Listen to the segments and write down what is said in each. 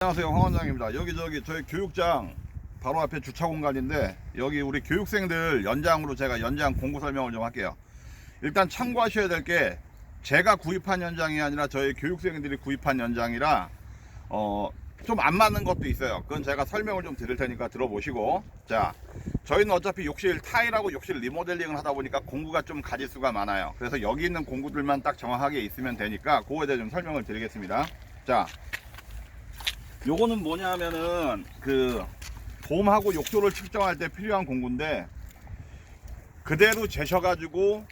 안녕하세요, 황 원장입니다. 여기 저희 교육장 바로 앞에 주차 공간인데, 여기 우리 교육생들 연장으로 제가 연장 공구 설명을 좀 할게요. 일단 참고하셔야 될 게, 제가 구입한 연장이 아니라 저희 교육생들이 구입한 연장이라 좀 안 맞는 것도 있어요. 그건 제가 설명을 좀 드릴 테니까 들어보시고. 자, 저희는 어차피 욕실 타일하고 욕실 리모델링을 하다 보니까 공구가 좀 가질 수가 많아요. 그래서 여기 있는 공구들만 딱 정확하게 있으면 되니까 그거에 대해 좀 설명을 드리겠습니다. 자, 요거는 뭐냐면은 그 돔하고 욕조를 측정할 때 필요한 공구인데, 그대로 재셔가지고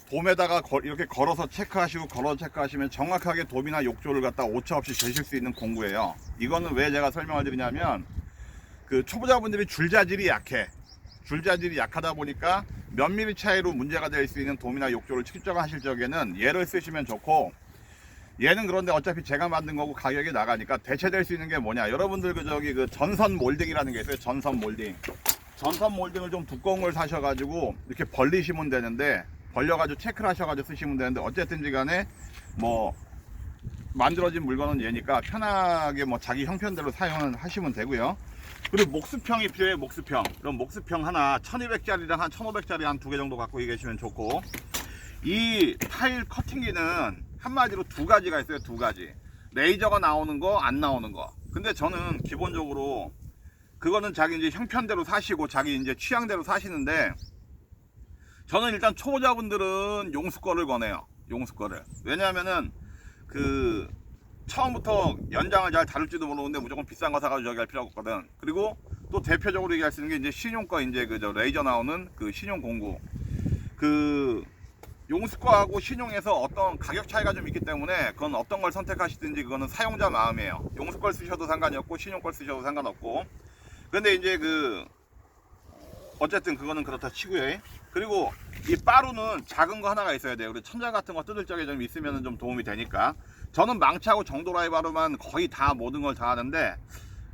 돔에다가 이렇게 걸어서 체크하시면 정확하게 돔이나 욕조를 갖다 오차 없이 재실 수 있는 공구예요. 이거는 왜 제가 설명을 드리냐면, 그 초보자분들이 줄자질이 약하다 보니까 몇 미리 차이로 문제가 될 수 있는 돔이나 욕조를 측정하실 적에는 얘를 쓰시면 좋고, 얘는 그런데 어차피 제가 만든 거고 가격이 나가니까 대체될 수 있는 게 뭐냐, 여러분들 그 전선 몰딩이라는 게 있어요. 전선 몰딩을 좀 두꺼운 걸 사셔가지고 이렇게 벌리시면 되는데, 벌려가지고 체크를 하셔가지고 쓰시면 되는데, 어쨌든지 간에 뭐 만들어진 물건은 얘니까 편하게 뭐 자기 형편대로 사용을 하시면 되고요. 그리고 목수평이 필요해요. 그럼 목수평 하나 1200짜리랑 한 1500짜리 한 2개 정도 갖고 계시면 좋고, 이 타일 커팅기는 한마디로 두 가지가 있어요. 두 가지. 레이저가 나오는 거, 안 나오는 거. 근데 저는 기본적으로 그거는 자기 이제 형편대로 사시고 자기 이제 취향대로 사시는데, 저는 일단 초보자분들은 용수 거를 권해요. 용수 거를. 왜냐하면은 그 처음부터 연장을 잘 다룰지도 모르는데 무조건 비싼 거 사가지고 저기 할 필요가 없거든. 그리고 또 대표적으로 얘기할 수 있는 게 이제 신용 거, 이제 그저 레이저 나오는 그 신용 공구. 그 용수거하고 신용에서 어떤 가격 차이가 좀 있기 때문에 그건 어떤 걸 선택하시든지 그거는 사용자 마음이에요. 용수 걸 쓰셔도 상관이 없고 신용 걸 쓰셔도 상관없고. 근데 이제 그 어쨌든 그거는 그렇다 치고요. 그리고 이 빠루는 작은 거 하나가 있어야 돼요. 그리고 천장 같은 거 뜯을 적에 좀 있으면 좀 도움이 되니까. 저는 망치하고 정도라이 바루만 거의 다 모든 걸 다 하는데,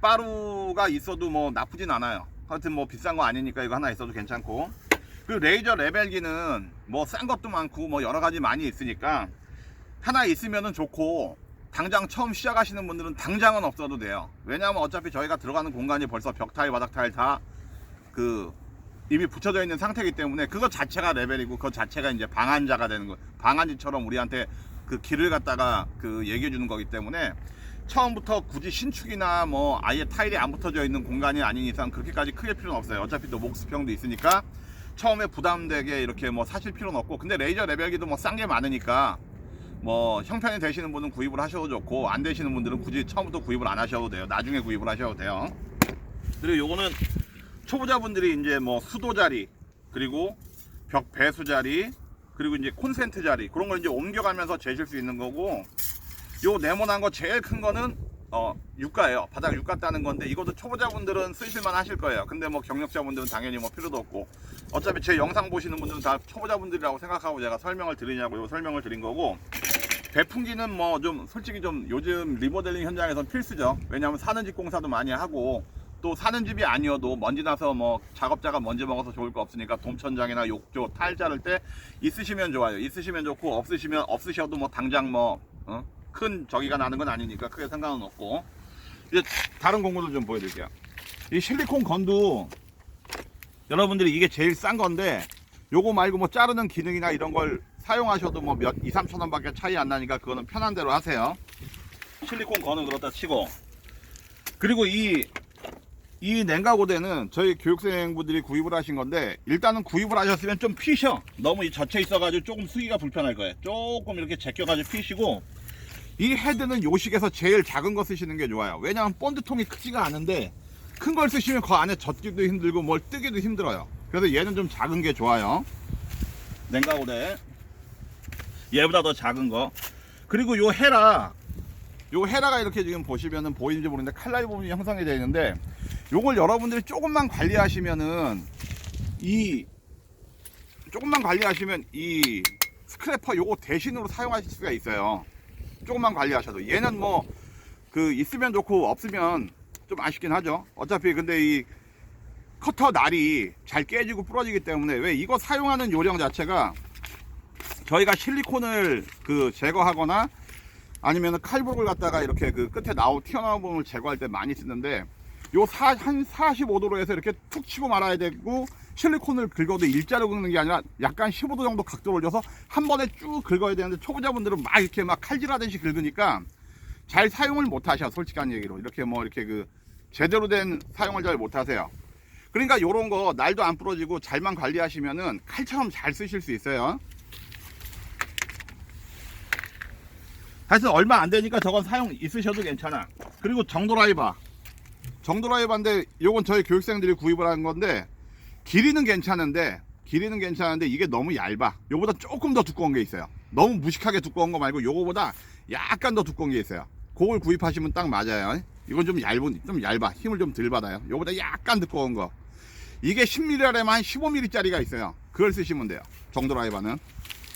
빠루가 있어도 뭐 나쁘진 않아요. 하여튼 뭐 비싼 거 아니니까 이거 하나 있어도 괜찮고. 그리고 레이저 레벨기는 뭐 싼 것도 많고 뭐 여러 가지 많이 있으니까 하나 있으면은 좋고, 당장 처음 시작하시는 분들은 당장은 없어도 돼요. 왜냐하면 어차피 저희가 들어가는 공간이 벌써 벽 타일, 바닥 타일 다 그 이미 붙여져 있는 상태이기 때문에 그거 자체가 레벨이고, 그거 자체가 이제 방한자가 되는 거예요. 방한지처럼 우리한테 그 길을 갖다가 그 얘기해 주는 거기 때문에, 처음부터 굳이 신축이나 뭐 아예 타일이 안 붙어져 있는 공간이 아닌 이상 그렇게까지 크게 필요는 없어요. 어차피 또 목수평도 있으니까 처음에 부담되게 이렇게 뭐 사실 필요는 없고. 근데 레이저 레벨기도 뭐 싼 게 많으니까 뭐 형편이 되시는 분은 구입을 하셔도 좋고, 안 되시는 분들은 굳이 처음부터 구입을 안 하셔도 돼요. 나중에 구입을 하셔도 돼요. 그리고 요거는 초보자분들이 이제 뭐 수도 자리, 그리고 벽 배수 자리, 그리고 이제 콘센트 자리, 그런 걸 이제 옮겨가면서 재실 수 있는 거고, 요 네모난 거 제일 큰 거는 육가예요. 바닥 육가 따는 건데, 이것도 초보자분들은 쓰실만 하실 거예요. 근데 뭐 경력자분들은 당연히 뭐 필요도 없고, 어차피 제 영상 보시는 분들은 다 초보자분들이라고 생각하고 제가 설명을 드리냐고 설명을 드린 거고, 배풍기는 뭐 좀 솔직히 좀 요즘 리모델링 현장에선 필수죠. 왜냐하면 사는 집 공사도 많이 하고, 또 사는 집이 아니어도 먼지 나서 뭐 작업자가 먼지 먹어서 좋을 거 없으니까 돔천장이나 욕조 타일 자를 때 있으시면 좋아요. 있으시면 좋고, 없으셔도 뭐 당장 뭐 큰 저기가 나는 건 아니니까 크게 상관은 없고. 이제 다른 공구들 좀 보여드릴게요. 이 실리콘 건도 여러분들이 이게 제일 싼 건데, 요거 말고 뭐 자르는 기능이나 이런 걸 사용하셔도 뭐 2-3천 원밖에 차이 안 나니까 그거는 편한 대로 하세요. 실리콘 건은 그렇다 치고. 그리고 이 냉각고대는 저희 교육생분들이 구입을 하신 건데, 일단은 구입을 하셨으면 좀 피셔. 너무 이 젖혀 있어가지고 조금 쓰기가 불편할 거예요. 조금 이렇게 제껴가지고 피시고, 이 헤드는 요식에서 제일 작은 거 쓰시는 게 좋아요. 왜냐하면 본드통이 크지가 않은데 큰 걸 쓰시면 그 안에 젖기도 힘들고 뭘 뜨기도 힘들어요. 그래서 얘는 좀 작은 게 좋아요. 냉각고대 얘보다 더 작은 거. 그리고 요 헤라가 이렇게 지금 보시면은 보이는지 모르겠는데 칼날 부분이 형성이 되어 있는데, 요걸 여러분들이 조금만 관리하시면 이 스크래퍼 요거 대신으로 사용하실 수가 있어요. 조금만 관리하셔도. 얘는 뭐 그 있으면 좋고 없으면 좀 아쉽긴 하죠. 어차피 근데 이 커터 날이 잘 깨지고 부러지기 때문에, 왜 이거 사용하는 요령 자체가 저희가 실리콘을 그 제거하거나 아니면 칼볼을 갖다가 이렇게 그 끝에 튀어나온 부분을 제거할 때 많이 쓰는데, 한 45도로 해서 이렇게 툭 치고 말아야 되고, 실리콘을 긁어도 일자로 긁는 게 아니라 약간 15도 정도 각도를 올려서 한 번에 쭉 긁어야 되는데, 초보자분들은 막 이렇게 막 칼질하듯이 긁으니까 잘 사용을 못 하셔. 솔직한 얘기로 이렇게 이렇게 그 제대로 된 사용을 잘 못 하세요. 그러니까 요런 거 날도 안 부러지고 잘만 관리하시면은 칼처럼 잘 쓰실 수 있어요. 사실 얼마 안 되니까 저건 사용 있으셔도 괜찮아. 그리고 정드라이버인데 요건 저희 교육생들이 구입을 한 건데, 길이는 괜찮은데 이게 너무 얇아. 요거보다 조금 더 두꺼운 게 있어요. 너무 무식하게 두꺼운 거 말고 요거보다 약간 더 두꺼운 게 있어요. 그걸 구입하시면 딱 맞아요. 이건 좀 얇아. 힘을 좀 덜 받아요. 요거보다 약간 두꺼운 거. 이게 10mm라면 한 15mm짜리가 있어요. 그걸 쓰시면 돼요. 정드라이버는.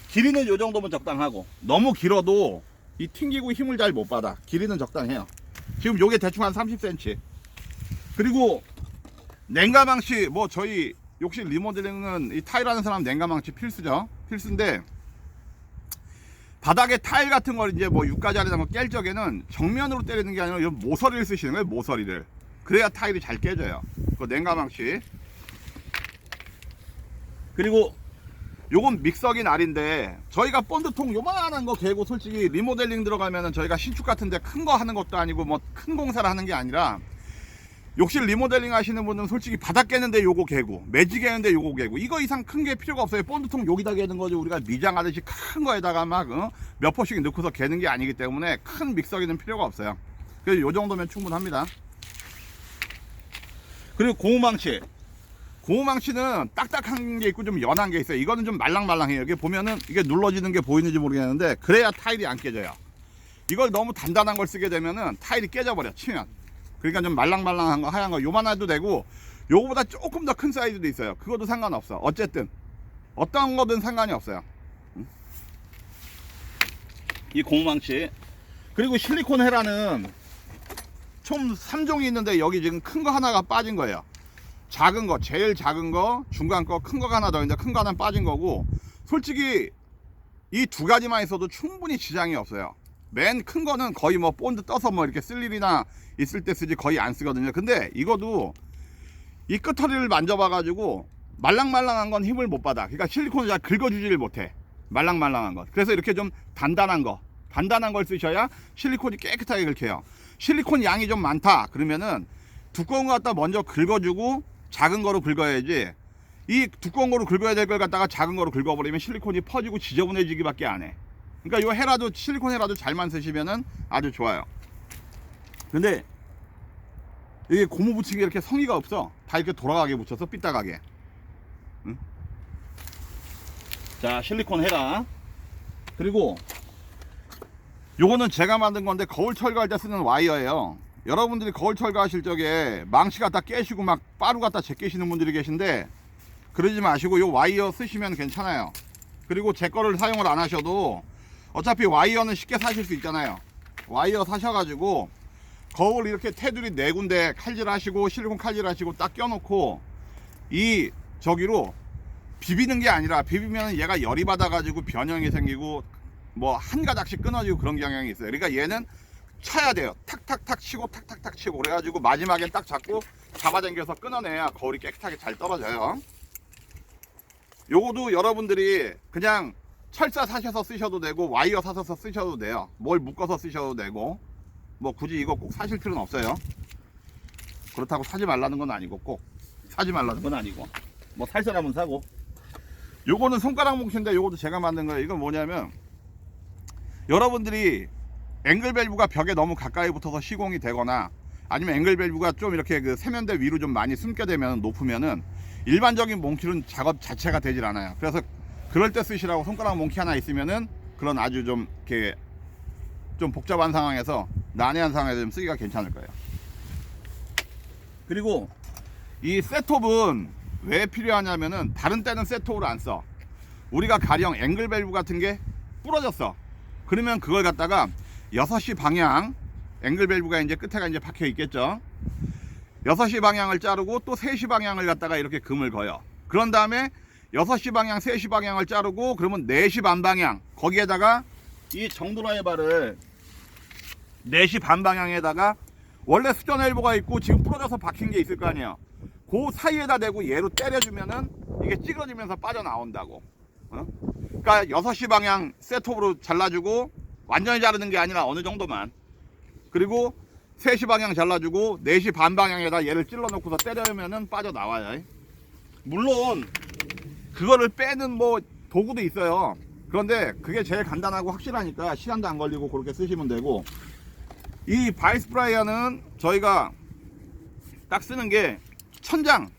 길이는 요 정도면 적당하고, 너무 길어도 이 튕기고 힘을 잘 못 받아. 길이는 적당해요. 지금 요게 대충 한 30cm. 그리고 냉가망치, 저희 욕실 리모델링은 이 타일하는 사람 냉가망치 필수죠. 필수인데, 바닥에 타일 같은 걸 이제 육가자리나 깰 적에는 정면으로 때리는 게 아니라 이런 모서리를 쓰시는 거예요. 모서리를. 그래야 타일이 잘 깨져요. 그 냉가망치. 그리고 요건 믹서기 날인데, 저희가 본드통 요만한 거 개고 솔직히 리모델링 들어가면은 저희가 신축 같은데 큰 거 하는 것도 아니고 큰 공사를 하는 게 아니라, 욕실 리모델링 하시는 분은 솔직히 바닥 깨는데 요거 개고, 매지 개는데 요거 개고, 이거 이상 큰 게 필요가 없어요. 본드통 여기다 개는 거지 우리가 미장하듯이 큰 거에다가 몇 포씩 넣고서 개는 게 아니기 때문에 큰 믹서기는 필요가 없어요. 그래서 요 정도면 충분합니다. 그리고 고무망치는 딱딱한 게 있고 좀 연한 게 있어요. 이거는 좀 말랑말랑해요. 여기 보면은 이게 눌러지는 게 보이는지 모르겠는데, 그래야 타일이 안 깨져요. 이걸 너무 단단한 걸 쓰게 되면은 타일이 깨져버려, 치면. 그러니까 좀 말랑말랑한 거, 하얀 거 요만해도 되고, 요거보다 조금 더 큰 사이즈도 있어요. 그것도 상관없어. 어쨌든 어떤 거든 상관이 없어요. 이 고무망치. 그리고 실리콘 헤라는 총 3종이 있는데, 여기 지금 큰 거 하나가 빠진 거예요. 작은 거, 제일 작은 거, 중간 거, 큰 거가 하나 더 있는데 큰 거 하나는 빠진 거고, 솔직히 이 두 가지만 있어도 충분히 지장이 없어요. 맨 큰 거는 거의 본드 떠서 이렇게 쓸 일이나 있을 때 쓰지 거의 안 쓰거든요. 근데 이거도 이 끄터리를 만져봐 가지고 말랑말랑한 건 힘을 못 받아. 그러니까 실리콘을 잘 긁어주지를 못해. 말랑말랑한 것. 그래서 이렇게 좀 단단한 걸 쓰셔야 실리콘이 깨끗하게 긁혀요. 실리콘 양이 좀 많다 그러면은 두꺼운 거 갖다 먼저 긁어주고 작은 거로 긁어야지, 이 두꺼운 거로 긁어야 될 걸 갖다가 작은 거로 긁어버리면 실리콘이 퍼지고 지저분해지기밖에 안 해. 그러니까 요 실리콘 헤라도 잘만 쓰시면은 아주 좋아요. 근데 이게 고무 붙이기 이렇게 성의가 없어. 다 이렇게 돌아가게 붙여서 삐딱하게. 응? 자, 실리콘 헤라. 그리고 요거는 제가 만든 건데, 거울 철거할 때 쓰는 와이어예요. 여러분들이 거울 철거하실 적에 망치 갖다 깨시고 빠루 갖다 제끼시는 분들이 계신데, 그러지 마시고 요 와이어 쓰시면 괜찮아요. 그리고 제 거를 사용을 안 하셔도 어차피 와이어는 쉽게 사실 수 있잖아요. 와이어 사셔가지고 거울 이렇게 테두리 4군데 칼질하시고, 실리콘 칼질하시고 딱 껴놓고, 이 저기로 비비는 게 아니라, 비비면 얘가 열이 받아가지고 변형이 생기고 한 가닥씩 끊어지고 그런 경향이 있어요. 그러니까 얘는 쳐야 돼요. 탁탁탁 치고 탁탁탁 치고, 그래가지고 마지막엔 딱 잡고 잡아당겨서 끊어내야 거울이 깨끗하게 잘 떨어져요. 요거도 여러분들이 그냥 철사 사셔서 쓰셔도 되고, 와이어 사서 쓰셔도 돼요. 뭘 묶어서 쓰셔도 되고, 굳이 이거 꼭 사실 필요는 없어요. 그렇다고 사지 말라는 건 아니고, 꼭 사지 말라는 건 아니고, 살 사람은 사고. 요거는 손가락 뭉치인데, 요것도 제가 만든 거예요. 이건 뭐냐면, 여러분들이 앵글 밸브가 벽에 너무 가까이 붙어서 시공이 되거나, 아니면 앵글 밸브가 좀 이렇게 그 세면대 위로 좀 많이 숨게 되면, 높으면은 일반적인 몽키는 작업 자체가 되질 않아요. 그래서 그럴 때 쓰시라고 손가락 몽키 하나 있으면은, 그런 아주 좀 이렇게 좀 복잡한 상황에서, 난해한 상황에서 좀 쓰기가 괜찮을 거예요. 그리고 이 셋톱은 왜 필요하냐면은, 다른 때는 셋톱을 안 써. 우리가 가령 앵글 밸브 같은 게 부러졌어. 그러면 그걸 갖다가 6시 방향, 앵글 밸브가 이제 끝에가 이제 박혀 있겠죠. 6시 방향을 자르고 또 3시 방향을 갖다가 이렇게 금을 거요. 그런 다음에 6시 방향, 3시 방향을 자르고, 그러면 4시 반 방향, 거기에다가 이 정드라이버를 4시 반 방향에다가 원래 수전 엘보가 있고 지금 부러져서 박힌 게 있을 거 아니에요. 그 사이에다 대고 얘로 때려주면은 이게 찌그러지면서 빠져나온다고. 그러니까 6시 방향 셋톱으로 잘라주고 완전히 자르는 게 아니라 어느 정도만. 그리고 3시 방향 잘라주고 4시 반 방향에다 얘를 찔러 놓고서 때려면은 빠져나와요. 물론 그거를 빼는 뭐 도구도 있어요. 그런데 그게 제일 간단하고 확실하니까 시간도 안 걸리고 그렇게 쓰시면 되고, 이 바이스 프라이어는 저희가 딱 쓰는 게 천장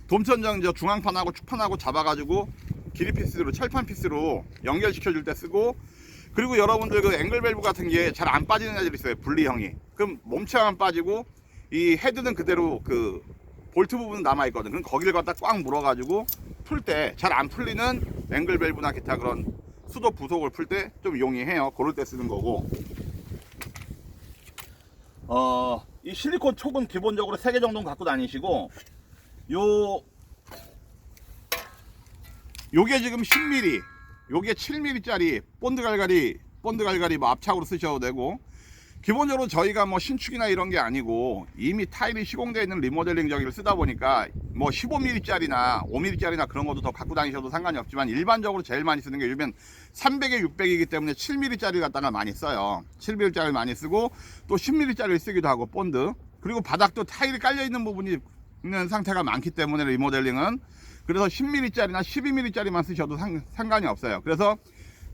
돔천장 중앙판하고 축판하고 잡아가지고 길이 피스로 철판 피스로 연결시켜 줄 때 쓰고, 그리고 여러분들 그 앵글 밸브 같은 게 잘 안 빠지는 애들 있어요. 분리형이. 그럼 몸체만 빠지고 이 헤드는 그대로 그 볼트 부분은 남아 있거든. 그럼 거기를 갖다 꽉 물어가지고 풀 때 잘 안 풀리는 앵글 밸브나 기타 그런 수도 부속을 풀 때 좀 용이해요. 그럴 때 쓰는 거고. 이 실리콘 촉은 기본적으로 3개 정도는 갖고 다니시고, 요게 지금 10mm, 요게 7mm짜리 본드 갈갈이 뭐 앞착으로 쓰셔도 되고, 기본적으로 저희가 뭐 신축이나 이런 게 아니고 이미 타일이 시공되어 있는 리모델링 저기를 쓰다 보니까 뭐 15mm짜리나 5mm짜리나 그런 것도 더 갖고 다니셔도 상관이 없지만, 일반적으로 제일 많이 쓰는 게 요즘 300에 600이기 때문에 7mm짜리 갖다가 많이 써요. 7mm짜리 많이 쓰고 또 10mm짜리를 쓰기도 하고 본드. 그리고 바닥도 타일이 깔려 있는 부분이 있는 상태가 많기 때문에 리모델링은, 그래서 10mm짜리나 12mm짜리만 쓰셔도 상관이 없어요. 그래서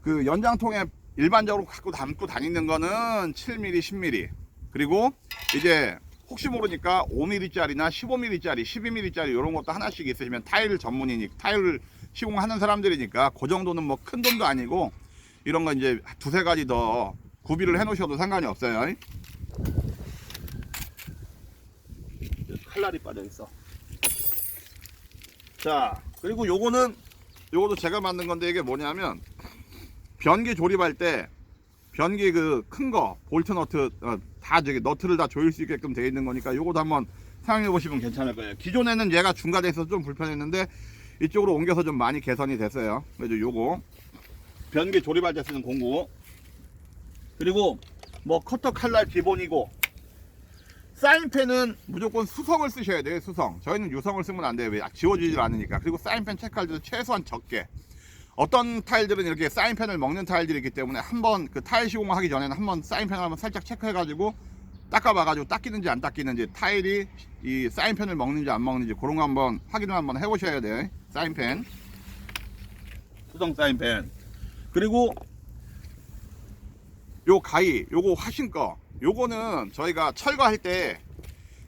그 연장통에 일반적으로 갖고 담고 다니는 거는 7mm, 10mm. 그리고 이제 혹시 모르니까 5mm짜리나 15mm짜리, 12mm짜리 이런 것도 하나씩 있으시면, 타일 전문이니까, 타일을 시공하는 사람들이니까 그 정도는 뭐 큰 돈도 아니고 이런 거 이제 2-3가지 더 구비를 해 놓으셔도 상관이 없어요. 칼날이 빠져 있어. 자, 그리고 요것도 제가 만든 건데, 이게 뭐냐면 변기 조립할 때 변기 그 큰 거 볼트 너트 다 저기 너트를 다 조일 수 있게끔 되어 있는 거니까 요것도 한번 사용해 보시면 괜찮을 거예요. 기존에는 얘가 중간에 있어서 좀 불편했는데 이쪽으로 옮겨서 좀 많이 개선이 됐어요. 그래서 요거 변기 조립할 때 쓰는 공구. 그리고 뭐 커터 칼날 기본이고, 사인펜은 무조건 수성을 쓰셔야 돼요. 수성. 저희는 유성을 쓰면 안 돼요. 왜? 지워지질 않으니까. 그리고 사인펜 체크할 때도 최소한 적게. 어떤 타일들은 이렇게 사인펜을 먹는 타일들이 있기 때문에 한번 그 타일 시공을 하기 전에는 한번 사인펜을 한번 살짝 체크해가지고 닦아봐가지고 닦이는지 안 닦이는지, 타일이 이 사인펜을 먹는지 안 먹는지 그런 거 한번 확인을 한번 해보셔야 돼요. 사인펜, 수성 사인펜. 그리고 요 가위, 요거 화신 거, 요거는 저희가 철거할 때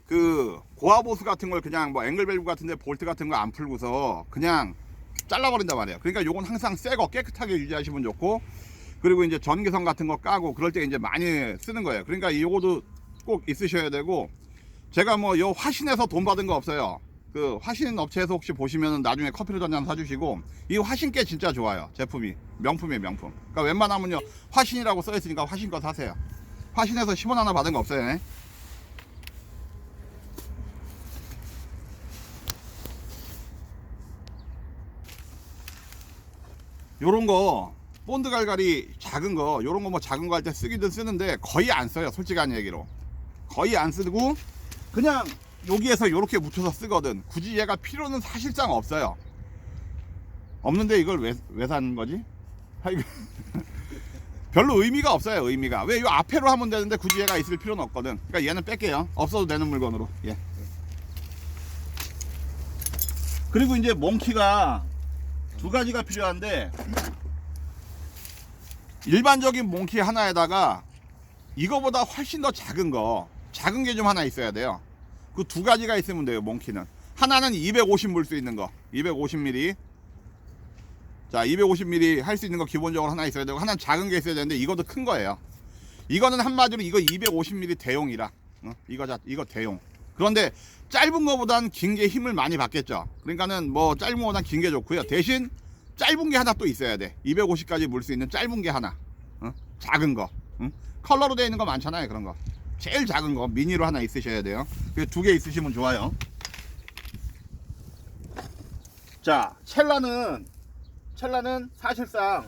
그 고압호스 같은 걸 그냥 뭐 앵글 밸브 같은데 볼트 같은 거 안 풀고서 그냥 잘라버린단 말이에요. 그러니까 요건 항상 새거 깨끗하게 유지하시면 좋고, 그리고 이제 전기선 같은 거 까고 그럴 때 이제 많이 쓰는 거예요. 그러니까 요거도 꼭 있으셔야 되고, 제가 뭐 요 화신에서 돈 받은 거 없어요. 그 화신 업체에서 혹시 보시면 나중에 커피를 전잔 사주시고, 이 화신께 진짜 좋아요. 제품이 명품이에요, 명품. 그러니까 웬만하면요 화신이라고 써 있으니까 화신 거 사세요. 화신에서 10원 하나 받은 거 없어요. 요런 거 본드 갈갈이 작은 거, 요런 거 뭐 작은 거 할 때 쓰기든 쓰는데 거의 안 써요. 솔직한 얘기로 거의 안 쓰고 그냥 여기에서 요렇게 묻혀서 쓰거든. 굳이 얘가 필요는 사실상 없어요. 없는데 이걸 왜 사는 거지? 별로 의미가 없어요. 의미가. 왜 요 앞에로 하면 되는데 굳이 얘가 있을 필요는 없거든. 그러니까 얘는 뺄게요. 없어도 되는 물건으로. 예. 그리고 이제 몽키가 2가지가 필요한데, 일반적인 몽키 하나에다가 이거보다 훨씬 더 작은 게 좀 하나 있어야 돼요. 그 2가지가 있으면 돼요. 몽키는 하나는 250 물 수 있는 거, 250mm. 자, 250mm 할 수 있는 거 기본적으로 하나 있어야 되고, 하나는 작은 게 있어야 되는데 이것도 큰 거예요. 이거는 한마디로 이거 250mm 대용이라, 이거 대용. 그런데 짧은 거보단 긴 게 힘을 많이 받겠죠. 그러니까는 뭐 짧은 거보단 긴 게 좋고요. 대신 짧은 게 하나 또 있어야 돼. 250까지 물 수 있는 짧은 게 하나, 작은 거, 컬러로 되어 있는 거 많잖아요. 그런 거 제일 작은 거 미니로 하나 있으셔야 돼요. 그 2개 있으시면 좋아요. 자, 첼라는 사실상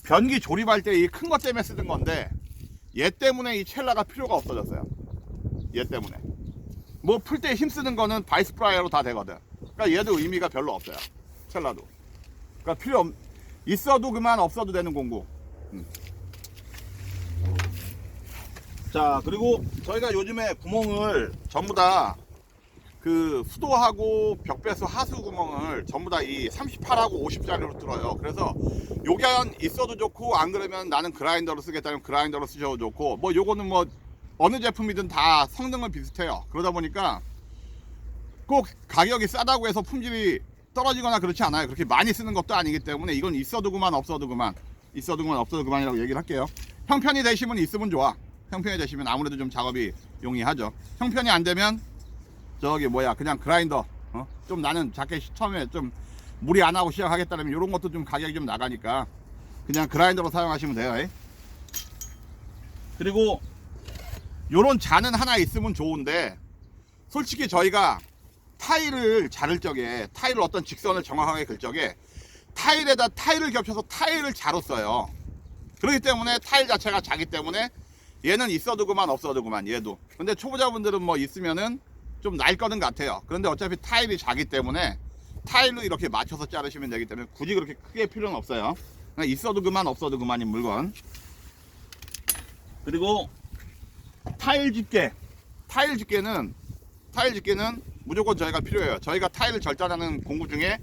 변기 조립할 때 이 큰 것 때문에 쓰는 건데, 얘 때문에 이 첼라가 필요가 없어졌어요. 얘 때문에. 뭐 풀 때 힘쓰는 거는 바이스 프라이어로 다 되거든. 그러니까 얘도 의미가 별로 없어요. 첼라도. 그러니까 있어도 그만 없어도 되는 공구. 자, 그리고 저희가 요즘에 구멍을 전부 다 그 수도하고 벽배수 하수 구멍을 전부 다 이 38하고 50짜리로 뚫어요. 그래서 요견 있어도 좋고, 안 그러면 나는 그라인더로 쓰겠다면 그라인더로 쓰셔도 좋고, 뭐 요거는 뭐 어느 제품이든 다 성능은 비슷해요. 그러다 보니까 꼭 가격이 싸다고 해서 품질이 떨어지거나 그렇지 않아요. 그렇게 많이 쓰는 것도 아니기 때문에 이건 있어도 그만 없어도 그만, 있어도 그만 없어도 그만이라고 얘기를 할게요. 형편이 되시면 있으면 좋아. 형편이 되시면 아무래도 좀 작업이 용이하죠. 형편이 안 되면 저기 뭐야, 그냥 그라인더, 좀 나는 작게 처음에 좀 무리 안 하고 시작하겠다면 이런 것도 좀 가격이 좀 나가니까 그냥 그라인더로 사용하시면 돼요. 그리고 요런 잔은 하나 있으면 좋은데, 솔직히 저희가 타일을 자를 적에, 타일을 어떤 직선을 정확하게 긁 적에 타일에다 타일을 겹쳐서 타일을 자로 써요. 그렇기 때문에 타일 자체가 자기 때문에 얘는 있어도 그만 없어도 그만, 얘도. 근데 초보자분들은 뭐 있으면은 좀 날 거는 같아요. 그런데 어차피 타일이 자기 때문에 타일로 이렇게 맞춰서 자르시면 되기 때문에 굳이 그렇게 크게 필요는 없어요. 그냥 있어도 그만 없어도 그만인 물건. 그리고 타일 집게. 타일 집게는 무조건 저희가 필요해요. 저희가 타일을 절단하는 공구 중에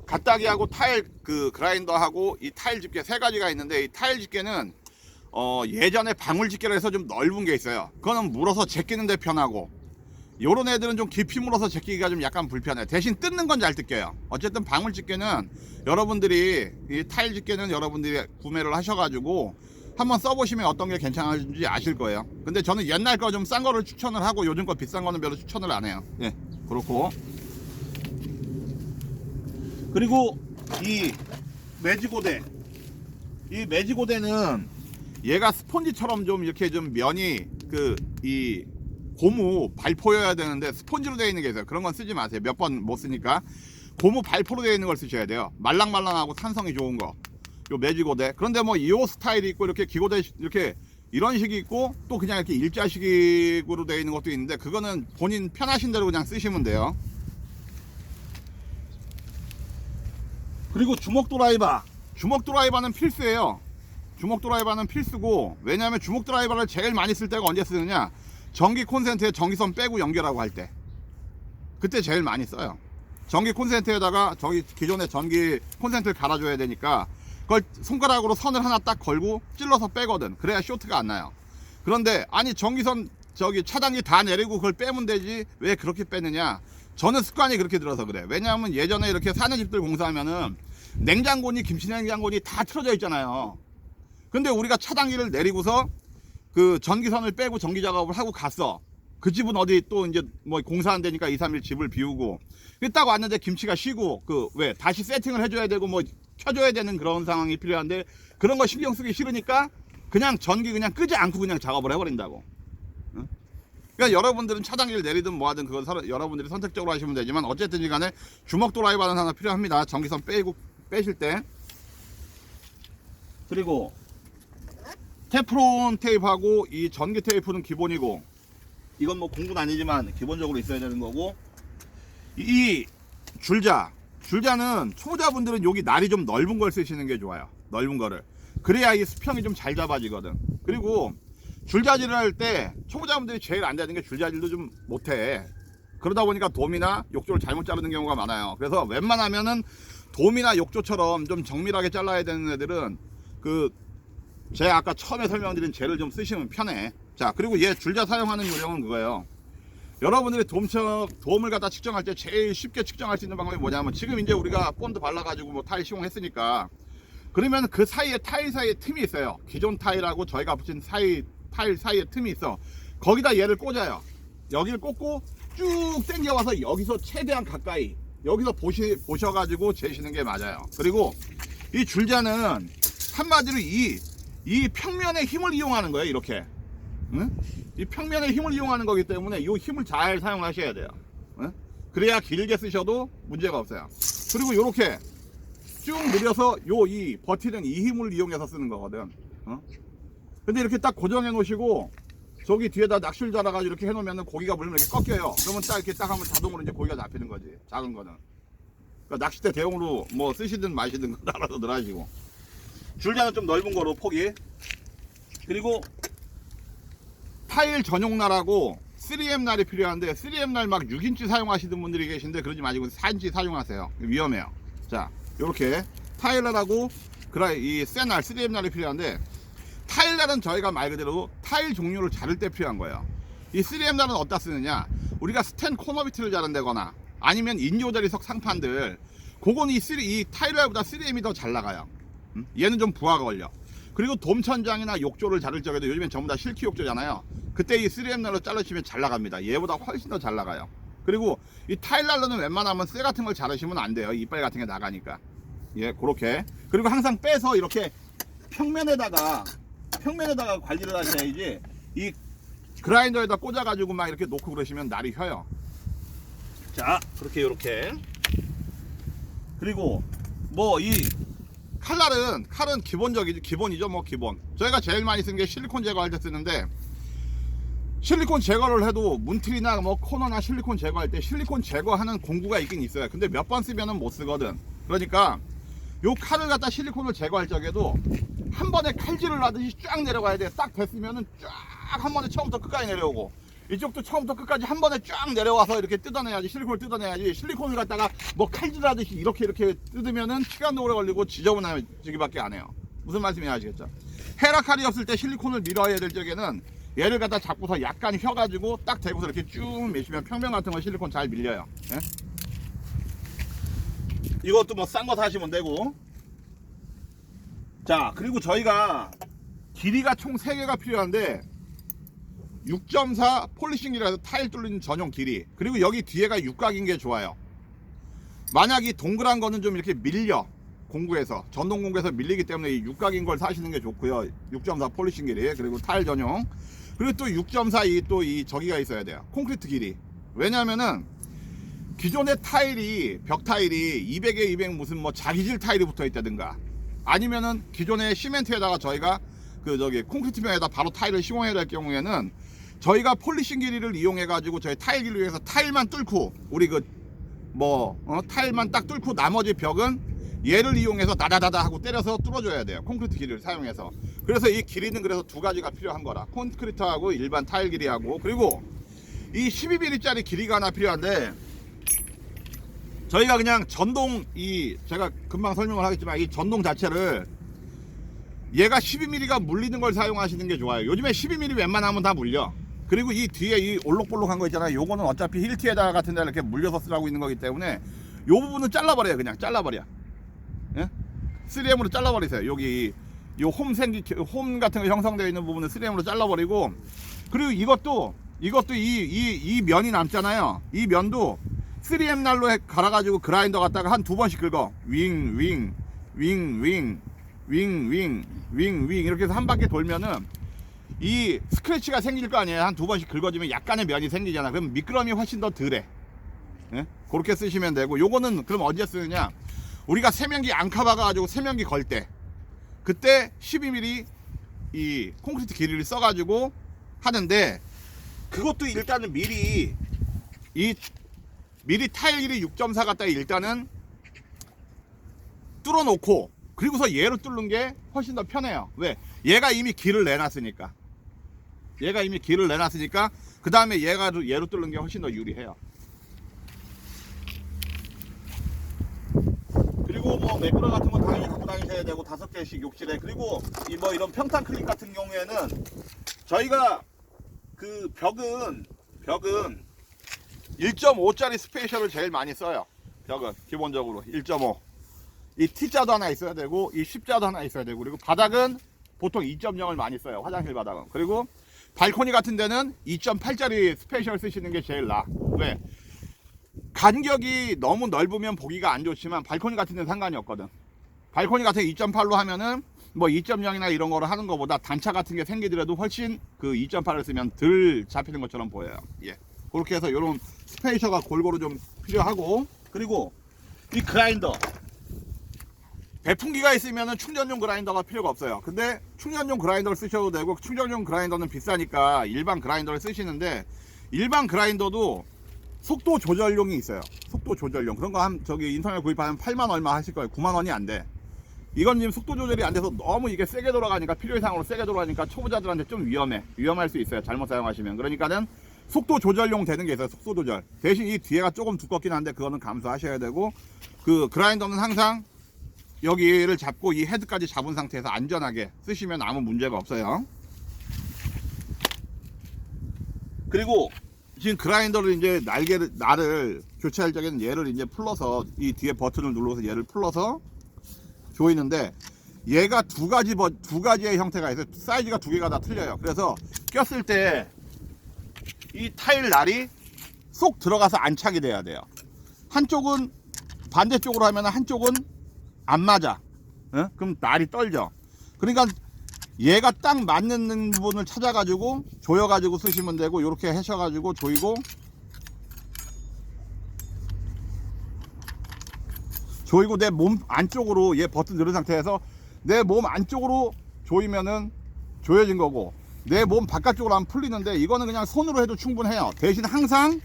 갓다기하고 타일 그 그라인더하고 이 타일 집게 세 가지가 있는데, 이 타일 집게는 예전에 방울 집게로 해서 좀 넓은 게 있어요. 그거는 물어서 제끼는 데 편하고, 요런 애들은 좀 깊이 물어서 제끼기가 좀 약간 불편해. 대신 뜯는 건 잘 뜯겨요. 어쨌든 방울 집게는 여러분들이, 이 타일 집게는 여러분들이 구매를 하셔가지고 한번 써보시면 어떤 게 괜찮은지 아실 거예요. 근데 저는 옛날 거 좀 싼 거를 추천을 하고 요즘 거 비싼 거는 별로 추천을 안 해요. 예, 그렇고. 그리고 이 매지고대, 이 매지고대는 얘가 스폰지처럼 좀 이렇게 좀 면이 이 고무 발포여야 되는데 스폰지로 되어 있는 게 있어요. 그런 건 쓰지 마세요. 몇 번 못 쓰니까. 고무 발포로 되어 있는 걸 쓰셔야 돼요. 말랑말랑하고 산성이 좋은 거, 요 매지고대. 그런데 뭐 이 스타일이 있고, 이렇게 기고대, 이렇게 이런 식이 있고, 또 그냥 이렇게 일자식으로 되어 있는 것도 있는데, 그거는 본인 편하신 대로 그냥 쓰시면 돼요. 그리고 주먹 드라이버. 주먹 드라이버는 필수예요. 주먹 드라이버는 필수고, 왜냐하면 주먹 드라이버를 제일 많이 쓸 때가 언제 쓰느냐, 전기 콘센트에 전기선 빼고 연결하고 할 때, 그때 제일 많이 써요. 전기 콘센트에다가 저기 기존의 전기 콘센트를 갈아줘야 되니까 그걸 손가락으로 선을 하나 딱 걸고 찔러서 빼거든. 그래야 쇼트가 안 나요. 그런데 아니 전기선 저기 차단기 다 내리고 그걸 빼면 되지 왜 그렇게 빼느냐, 저는 습관이 그렇게 들어서 그래. 왜냐하면 예전에 이렇게 사는 집들 공사하면은 냉장고니 김치냉장고니 다 틀어져 있잖아요. 근데 우리가 차단기를 내리고서 그 전기선을 빼고 전기 작업을 하고 갔어. 그 집은 어디 또 이제 뭐 공사한다니까 2, 3일 집을 비우고 딱 왔는데 김치가 쉬고 왜 다시 세팅을 해줘야 되고 뭐 켜줘야 되는 그런 상황이 필요한데, 그런 거 신경 쓰기 싫으니까 그냥 전기 그냥 끄지 않고 그냥 작업을 해버린다고. 응? 그러니까 여러분들은 차단기를 내리든 뭐하든 그건 여러분들이 선택적으로 하시면 되지만, 어쨌든 간에 주먹 드라이버는 하나 필요합니다. 전기선 빼실 때. 그리고 테프론 테이프하고 이 전기 테이프는 기본이고, 이건 뭐 공부는 아니지만 기본적으로 있어야 되는 거고, 이 줄자는 초보자분들은 여기 날이 좀 넓은 걸 쓰시는 게 좋아요. 넓은 거를. 그래야 이 수평이 좀 잘 잡아지거든. 그리고 줄자질을 할 때 초보자분들이 제일 안 되는 게 줄자질도 좀 못해. 그러다 보니까 돔이나 욕조를 잘못 자르는 경우가 많아요. 그래서 웬만하면은 돔이나 욕조처럼 좀 정밀하게 잘라야 되는 애들은 제가 아까 처음에 설명드린 젤을 좀 쓰시면 편해. 자, 그리고 얘 줄자 사용하는 요령은 그거예요. 여러분들이 돔을 갖다 측정할 때 제일 쉽게 측정할 수 있는 방법이 뭐냐면, 지금 이제 우리가 본드 발라가지고 뭐 타일 시공했으니까, 그러면 그 사이에 타일 사이에 틈이 있어요. 기존 타일하고 저희가 붙인 타일 사이에 틈이 있어. 거기다 얘를 꽂아요. 여기를 꽂고 쭉 당겨와서 여기서 최대한 가까이, 여기서 보셔가지고 재시는 게 맞아요. 그리고 이 줄자는 한마디로 이 평면의 힘을 이용하는 거예요. 이렇게. 응? 이 평면의 힘을 이용하는 거기 때문에 이 힘을 잘 사용하셔야 돼요. 응? 그래야 길게 쓰셔도 문제가 없어요. 그리고 이렇게 쭉 늘려서 이 버티는 이 힘을 이용해서 쓰는 거거든. 근데 이렇게 딱 고정해 놓으시고 저기 뒤에다 낚시를 달아가지고 이렇게 해놓으면 고기가 물면 이렇게 꺾여요. 그러면 딱 이렇게 딱 하면 자동으로 이제 고기가 잡히는 거지. 작은 거는. 그러니까 낚싯대 대용으로 뭐 쓰시든 마시든 알아서 늘 하시고. 줄자는 좀 넓은 거로 폭이. 그리고 타일 전용 날하고 3M 날이 필요한데 3M 날 막 6인치 사용하시는 분들이 계신데 그러지 마시고 4인치 사용하세요. 위험해요. 자, 요렇게 타일 날하고 이 센 날 3M 날이 필요한데 타일 날은 저희가 말 그대로 타일 종류를 자를 때 필요한 거예요. 이 3M 날은 어디다 쓰느냐? 우리가 스텐 코너 비트를 자른다거나 아니면 인조자리석 상판들 그건 이 타일 날보다 3M이 더 잘 나가요. 얘는 좀 부하가 걸려. 그리고 돔천장이나 욕조를 자를 적에도 요즘엔 전부 다 실키 욕조잖아요. 그때 이 3M 날로 자르시면 잘 나갑니다. 얘보다 훨씬 더 잘 나가요. 그리고 이 타일 날로는 웬만하면 쇠 같은 걸 자르시면 안 돼요. 이빨 같은 게 나가니까. 예, 그렇게. 그리고 항상 빼서 이렇게 평면에다가 관리를 하셔야지 이 그라인더에다 꽂아가지고 막 이렇게 놓고 그러시면 날이 휘어요. 자, 그렇게 요렇게. 그리고 뭐 이 칼은 기본이죠. 뭐 기본. 저희가 제일 많이 쓰는 게 실리콘 제거할 때 쓰는데 실리콘 제거를 해도 문틀이나 뭐 코너나 실리콘 제거할 때 실리콘 제거하는 공구가 있긴 있어요. 근데 몇 번 쓰면은 못 쓰거든. 그러니까 요 칼을 갖다 실리콘을 제거할 적에도 한 번에 칼질을 하듯이 쫙 내려가야 돼. 딱 됐으면은 쫙 한 번에 처음부터 끝까지 내려오고 이쪽도 처음부터 끝까지 한 번에 쫙 내려와서 이렇게 뜯어내야지. 실리콘을 뜯어내야지. 실리콘을 갖다가 뭐 칼질하듯이 이렇게 뜯으면은 시간도 오래 걸리고 지저분해지기밖에 안 해요. 무슨 말씀인지 아시겠죠? 헤라 칼이 없을 때 실리콘을 밀어야 될 적에는 얘를 갖다 잡고서 약간 휘어가지고 딱 대고서 이렇게 쭉 매시면 평면 같은 거 실리콘 잘 밀려요. 예? 이것도 뭐 싼 거 사시면 되고. 자, 그리고 저희가 길이가 총 3개가 필요한데 6.4 폴리싱이라서 타일 뚫리는 전용 길이. 그리고 여기 뒤에가 육각인 게 좋아요. 만약 이 동그란 거는 좀 이렇게 밀려. 공구에서 전동 공구에서 밀리기 때문에 이 육각인 걸 사시는 게 좋고요. 6.4 폴리싱 길이. 그리고 타일 전용. 그리고 또 6.4 이 저기가 있어야 돼요. 콘크리트 길이. 왜냐면은 기존의 타일이 벽 타일이 200에 200 무슨 뭐 자기질 타일이 붙어 있다든가 아니면은 기존의 시멘트에다가 저희가 콘크리트 벽에다 바로 타일을 시공해야 될 경우에는 저희가 폴리싱 길이를 이용해 가지고 저희 타일 길이를 위해서 타일만 뚫고 우리 타일만 딱 뚫고 나머지 벽은 얘를 이용해서 다다다다 하고 때려서 뚫어줘야 돼요. 콘크리트 길이를 사용해서. 그래서 이 길이는 그래서 두 가지가 필요한 거라. 콘크리트하고 일반 타일 길이하고. 그리고 이 12mm 짜리 길이가 하나 필요한데 저희가 그냥 전동 제가 금방 설명을 하겠지만 이 전동 자체를 얘가 12mm가 물리는 걸 사용하시는 게 좋아요. 요즘에 12mm 웬만하면 다 물려. 그리고 이 뒤에 이 올록볼록한 거 있잖아요. 요거는 어차피 힐티에다 같은 데 이렇게 물려서 쓰라고 있는 거기 때문에 요 부분은 잘라버려요. 그냥 잘라버려. 예? 3M으로 잘라버리세요. 여기 홈 같은 거 형성되어 있는 부분은 3M으로 잘라버리고. 그리고 이것도 이 면이 남잖아요. 이 면도 3M 날로 갈아가지고 그라인더 갖다가 한 2번씩 긁어. 윙 이렇게 해서 한 바퀴 돌면은 이 스크래치가 생길 거 아니에요. 한 2번씩 긁어주면 약간의 면이 생기잖아. 그럼 미끄럼이 훨씬 더 덜해. 예? 그렇게 쓰시면 되고. 요거는 그럼 언제 쓰느냐? 우리가 세면기 앙카 박아가지고 세면기 걸 때 그때 12mm 이 콘크리트 길이를 써가지고 하는데 그것도 일단은 미리 타일 길이 6.4 갖다가 일단은 뚫어놓고 그리고서 얘로 뚫는 게 훨씬 더 편해요. 왜? 얘가 이미 길을 내놨으니까. 그 다음에 얘로 뚫는 게 훨씬 더 유리해요. 그리고 뭐 매끄러 같은 건 당연히 갖고 다니셔야 되고 5개씩 욕실에. 그리고 이런 평탄 클립 같은 경우에는 저희가 그 벽은 1.5짜리 스페셜을 제일 많이 써요. 벽은 기본적으로 1.5. 이 T자도 하나 있어야 되고 이 10자도 하나 있어야 되고. 그리고 바닥은 보통 2.0을 많이 써요. 화장실 바닥은. 그리고 발코니 같은 데는 2.8짜리 스페셜 쓰시는 게 제일 나아. 왜? 간격이 너무 넓으면 보기가 안 좋지만 발코니 같은 데는 상관이 없거든. 발코니 같은 2.8로 하면은 뭐 2.0이나 이런 거를 하는 것보다 단차 같은 게 생기더라도 훨씬 그 2.8을 쓰면 덜 잡히는 것처럼 보여요. 예. 그렇게 해서 이런 스페이셔가 골고루 좀 필요하고. 그리고 이 그라인더 배풍기가 있으면 충전용 그라인더가 필요가 없어요. 근데 충전용 그라인더를 쓰셔도 되고, 충전용 그라인더는 비싸니까 일반 그라인더를 쓰시는데, 일반 그라인더도 속도 조절용이 있어요. 속도 조절용. 그런 거 저기 인터넷 구입하면 8만 얼마 하실 거예요. 9만 원이 안 돼. 이건 지금 속도 조절이 안 돼서 너무 이게 세게 돌아가니까, 필요 이상으로 세게 돌아가니까 초보자들한테 좀 위험할 수 있어요. 잘못 사용하시면. 그러니까는 속도 조절용 되는 게 있어요. 속도 조절. 대신 이 뒤에가 조금 두껍긴 한데 그거는 감수하셔야 되고, 그 그라인더는 항상 여기를 잡고 이 헤드까지 잡은 상태에서 안전하게 쓰시면 아무 문제가 없어요. 그리고 지금 그라인더를 이제 날을 교체할 적에는 얘를 이제 풀러서 이 뒤에 버튼을 눌러서 얘를 풀러서 조이는데, 얘가 두 가지의 형태가 있어요. 사이즈가 두 개가 다 틀려요. 그래서 꼈을 때 이 타일 날이 쏙 들어가서 안착이 돼야 돼요. 한쪽은 반대쪽으로 하면 한쪽은 안 맞아. 어? 그럼 날이 떨죠. 그러니까 얘가 딱 맞는 부분을 찾아가지고 조여가지고 쓰시면 되고, 이렇게 하셔가지고 조이고, 내 몸 안쪽으로 얘 버튼 누른 상태에서 내 몸 안쪽으로 조이면은 조여진 거고, 내 몸 바깥쪽으로 하면 풀리는데, 이거는 그냥 손으로 해도 충분해요. 대신 항상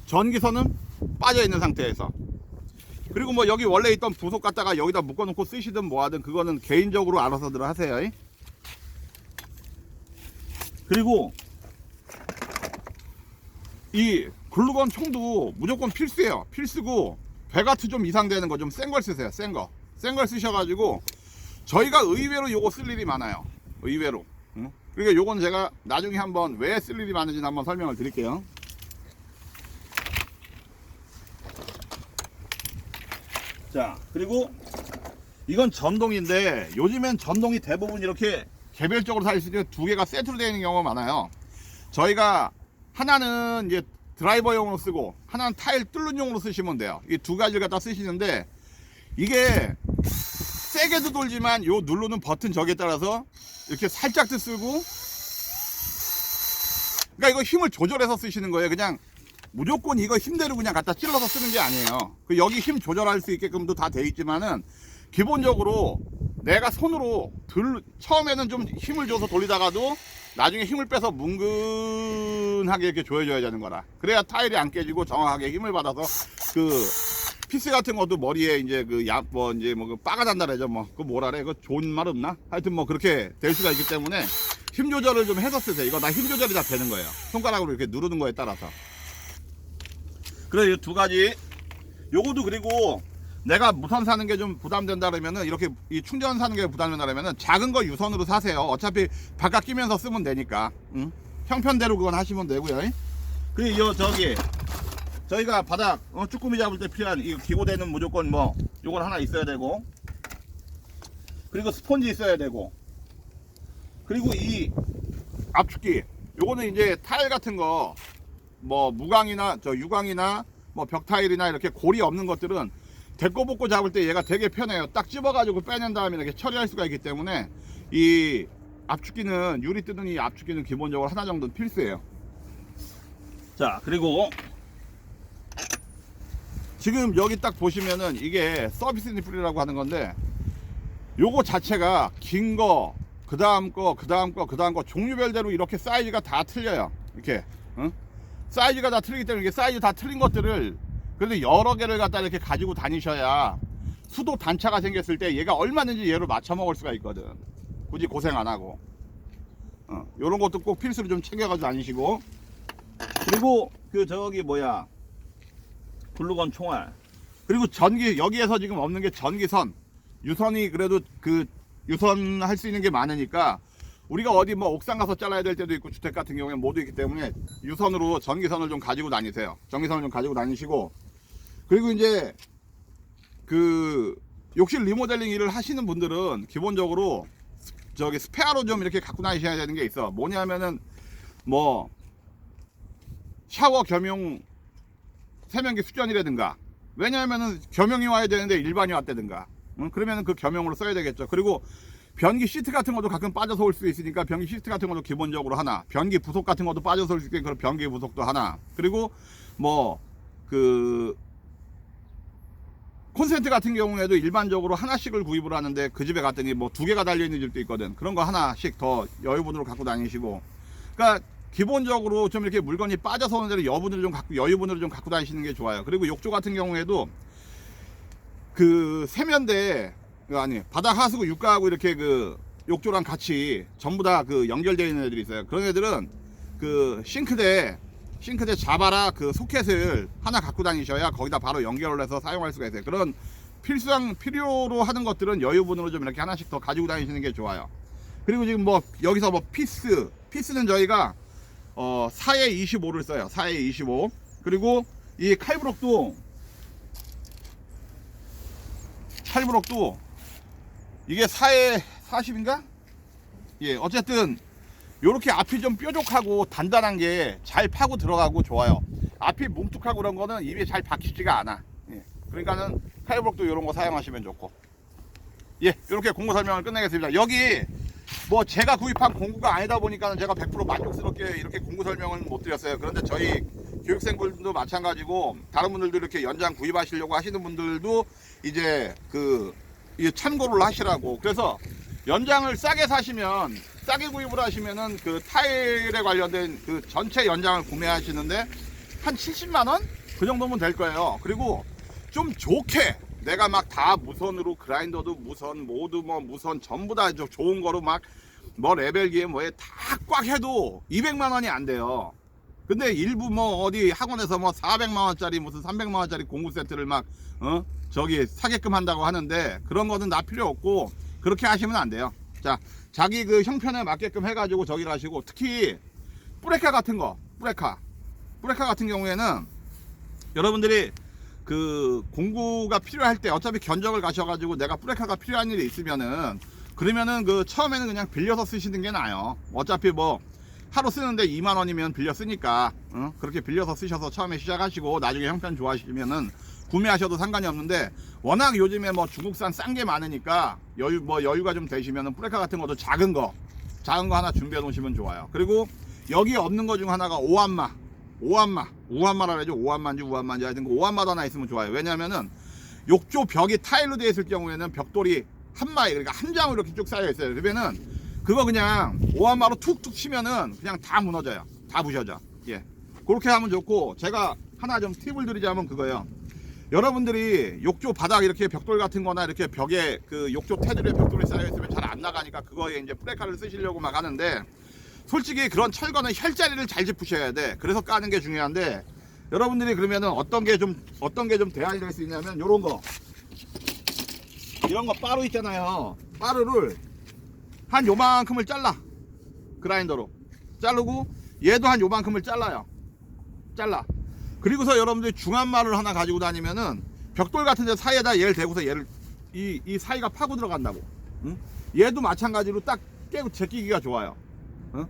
전기선은 빠져 있는 상태에서. 그리고 뭐 여기 원래 있던 부속 갖다가 여기다 묶어놓고 쓰시든 뭐하든 그거는 개인적으로 알아서들 하세요. 그리고 이 글루건 총도 무조건 필수예요. 필수고, 배가트 좀 이상 되는 거 좀 센 걸 쓰세요. 센 걸 쓰셔가지고, 저희가 의외로 요거 쓸 일이 많아요. 의외로. 그러니까 요건 제가 나중에 한번 왜 쓸 일이 많은지 한번 설명을 드릴게요. 자, 그리고 이건 전동인데, 요즘엔 전동이 대부분 이렇게 개별적으로 살 수 있는 두 개가 세트로 되어 있는 경우가 많아요. 저희가 하나는 이제 드라이버용으로 쓰고, 하나는 타일 뚫는 용으로 쓰시면 돼요. 이 두 가지를 갖다 쓰시는데, 이게 세게도 돌지만 요 누르는 버튼 저기에 따라서 이렇게 살짝도 쓰고, 그러니까 이거 힘을 조절해서 쓰시는 거예요. 그냥 무조건 이거 힘대로 그냥 갖다 찔러서 쓰는 게 아니에요. 여기 힘 조절할 수 있게끔도 다 돼 있지만은, 기본적으로 내가 손으로 처음에는 좀 힘을 줘서 돌리다가도 나중에 힘을 빼서 뭉근하게 이렇게 조여줘야 되는 거라. 그래야 타일이 안 깨지고 정확하게 힘을 받아서, 그 피스 같은 것도 머리에 이제 그 빠가 단다 그러죠. 그 뭐라 그래? 그 좋은 말 없나? 하여튼 뭐 그렇게 될 수가 있기 때문에 힘 조절을 좀 해서 쓰세요. 이거 다 힘 조절이 다 되는 거예요. 손가락으로 이렇게 누르는 거에 따라서. 그래, 이 두 가지. 요거도, 그리고 내가 무선 사는 게 좀 부담된다 그러면은, 이렇게 이 충전 사는 게 부담된다 그러면은 작은 거 유선으로 사세요. 어차피 바깥 끼면서 쓰면 되니까. 형편대로 그건 하시면 되고요. 그리고 저희가 바닥 쭈꾸미 잡을 때 필요한 이 기고대는 무조건 뭐 요건 하나 있어야 되고, 그리고 스펀지 있어야 되고, 그리고 이 압축기, 요거는 이제 타일 같은 거 뭐 무광이나 유광이나 뭐 벽타일이나 이렇게 골이 없는 것들은 데꼬 볶고 잡을 때 얘가 되게 편해요. 딱 집어가지고 빼낸 다음에 이렇게 처리할 수가 있기 때문에, 이 압축기는, 유리 뜯는 이 압축기는 기본적으로 하나 정도는 필수예요. 자, 그리고 지금 여기 딱 보시면은 이게 서비스 니플이라고 하는 건데, 요거 자체가 긴 거, 그 다음 거 종류별대로 이렇게 사이즈가 다 틀려요. 이렇게 사이즈가 다 틀리기 때문에, 이게 사이즈 다 틀린 것들을 그래도 여러 개를 갖다 이렇게 가지고 다니셔야 수도 단차가 생겼을 때 얘가 얼마든지 얘로 맞춰 먹을 수가 있거든. 굳이 고생 안 하고. 요런 것도 꼭 필수로 좀 챙겨가지고 다니시고, 그리고 글루건 총알, 그리고 여기에서 지금 없는 게 전기선. 유선이 그래도 유선 할 수 있는 게 많으니까, 우리가 어디 뭐 옥상 가서 잘라야 될 때도 있고 주택 같은 경우에 모두 있기 때문에 유선으로 전기선을 좀 가지고 다니세요. 전기선을 좀 가지고 다니시고, 그리고 이제 그 욕실 리모델링 일을 하시는 분들은 기본적으로 스페어로 좀 이렇게 갖고 다니셔야 되는 게 있어. 뭐냐면은 뭐 샤워 겸용 세면기 수전이라든가, 왜냐하면은 겸용이 와야 되는데 일반이 왔다든가, 그러면은 그 겸용으로 써야 되겠죠. 그리고 변기 시트 같은 것도 가끔 빠져서 올 수 있으니까 변기 시트 같은 것도 기본적으로 하나, 변기 부속 같은 것도 빠져서 올 수 있게 그런 변기 부속도 하나, 그리고 뭐 콘센트 같은 경우에도 일반적으로 하나씩을 구입을 하는데 그 집에 갔더니 뭐 2개가 달려있는 집도 있거든. 그런 거 하나씩 더 여유분으로 갖고 다니시고, 그러니까 기본적으로 좀 이렇게 물건이 빠져서 오는 데를 여유분으로 좀 갖고 다니시는 게 좋아요. 그리고 욕조 같은 경우에도 그 세면대, 아니 바닥 하수구 육가하고 이렇게 그 욕조랑 같이 전부 다 그 연결되어 있는 애들이 있어요. 그런 애들은 그 싱크대 자바라 그 소켓을 하나 갖고 다니셔야 거기다 바로 연결을 해서 사용할 수가 있어요. 그런 필요로 하는 것들은 여유분으로 좀 이렇게 하나씩 더 가지고 다니시는 게 좋아요. 그리고 지금 뭐 여기서 뭐 피스는 저희가 4에 25를 써요. 4에 25. 그리고 이 칼브록도 이게 4에 40인가? 예, 어쨌든 요렇게 앞이 좀 뾰족하고 단단한 게 잘 파고 들어가고 좋아요. 앞이 뭉툭하고 그런 거는 입에 잘 박히지가 않아. 예, 그러니까는 칼브록도 요런 거 사용하시면 좋고. 예, 요렇게 공구 설명을 끝내겠습니다. 여기 뭐 제가 구입한 공구가 아니다 보니까는 제가 100% 만족스럽게 이렇게 공구 설명을 못 드렸어요. 그런데 저희 교육생분들도 마찬가지고 다른 분들도 이렇게 연장 구입하시려고 하시는 분들도 이제 참고를 하시라고. 그래서 연장을 싸게 구입을 하시면은 그 타일에 관련된 그 전체 연장을 구매하시는데 한 70만원? 그 정도면 될 거예요. 그리고 좀 좋게 내가 막 다 무선으로 그라인더도 무선, 모두 뭐 무선 전부 다 좋은 거로 막 뭐 레벨기에 뭐에 다 꽉 해도 200만원이 안 돼요. 근데 일부 뭐 어디 학원에서 뭐 400만원짜리 무슨 300만원짜리 공구 세트를 막 저기 사게끔 한다고 하는데 그런 거는 다 필요 없고 그렇게 하시면 안 돼요. 자, 자기 그 형편에 맞게끔 해가지고 저기를 하시고, 특히 뿌레카 같은 거, 뿌레카 같은 경우에는 여러분들이 그 공구가 필요할 때 어차피 견적을 가셔가지고 내가 뿌레카가 필요한 일이 있으면은 그러면은 그 처음에는 그냥 빌려서 쓰시는 게 나아요. 어차피 뭐 하루 쓰는데 2만원이면 빌려 쓰니까 그렇게 빌려서 쓰셔서 처음에 시작하시고 나중에 형편 좋아하시면은 구매하셔도 상관이 없는데, 워낙 요즘에 뭐 중국산 싼 게 많으니까 여유가 좀 되시면은 뿌레카 같은 것도 작은 거 하나 준비해 놓으시면 좋아요. 그리고 여기 없는 거 중 하나가 우한마라 그러죠. 우한마인지 하여튼 오한마도 하나 있으면 좋아요. 왜냐면은 욕조 벽이 타일로 되어 있을 경우에는 벽돌이 한 마리, 그러니까 한 장으로 이렇게 쭉 쌓여 있어요. 그러면은 그거 그냥 오한마로 툭툭 치면은 그냥 다 무너져요. 다 부셔져. 예, 그렇게 하면 좋고, 제가 하나 좀 팁을 드리자면 그거예요. 여러분들이 욕조 바닥 이렇게 벽돌 같은 거나 이렇게 벽에 그 욕조 테두리에 벽돌이 쌓여 있으면 잘 안 나가니까 그거에 이제 뿌레카를 쓰시려고 막 하는데, 솔직히 그런 철거는 혈자리를 잘 짚으셔야 돼. 그래서 까는 게 중요한데, 여러분들이 그러면은 어떤 게 좀 대안이 될 수 있냐면 이런 거 빠루 있잖아요. 빠루를 한 요만큼을 잘라. 그라인더로 자르고 얘도 한 요만큼을 잘라. 그리고서 여러분들이 중한마를 하나 가지고 다니면은 벽돌 같은 데 사이에다 얘를 대고서 얘를 이 사이가 파고 들어간다고. 응? 얘도 마찬가지로 딱 깨고 제끼기가 좋아요. 응?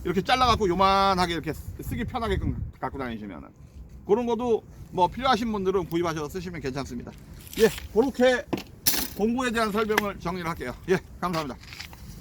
이렇게 잘라갖고 요만하게 이렇게 쓰기 편하게끔 갖고 다니시면은, 그런 것도 뭐 필요하신 분들은 구입하셔서 쓰시면 괜찮습니다. 예, 그렇게 공구에 대한 설명을 정리를 할게요. 예, 감사합니다.